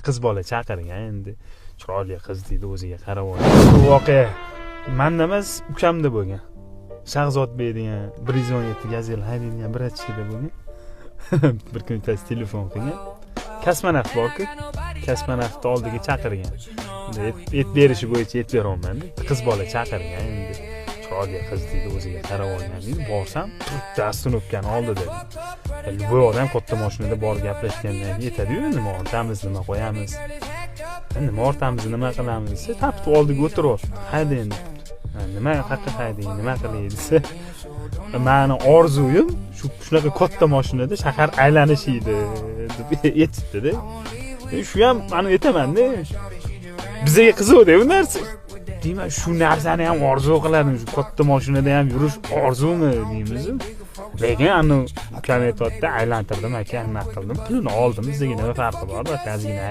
qiz bola chaqirgan endi. Chiroyli qiz deydi, o'ziga qarab oldi. Bu voqea menda emas, ukamda bo'lgan. Shahzodbek degan 117 gazel haydaydigan bratchikda bo'lgan. Bir kun bittasi telefon qilgan. Kosmonavt bor-ku, kosmonavtni oldiga chaqirgan. Et berishi bo'yicha et beryapman. Qiz bola chaqirgan endi. Chiroyli qiz deydi, o'ziga qarab olgan deydi. Borsam, dastunovkani oldida. Bu odam katta mashinada bor gaplashgandan yetadi-yu, nima ortamiz, nima qo'yamiz. Nima ortamiz, nima qilamiz desa, tapni oldiga o'tiryapti. Hayda endi. Nima haqqa haydang, nima qilay desa, meni orzuyim shunaqa katta mashinada shahar aylanish edi deb aytibdi-da. Shu ham men aytaman-da. Bizga qiziq-da bu narsa. Deyman, shu narsani ham orzu qiladim, shu katta mashinada ham yurish orzumi deymiz. Lekin anu kilometrda aylantirdim, aka, nima qildim, pulini oldim, bizga nima farqi bor, ozgina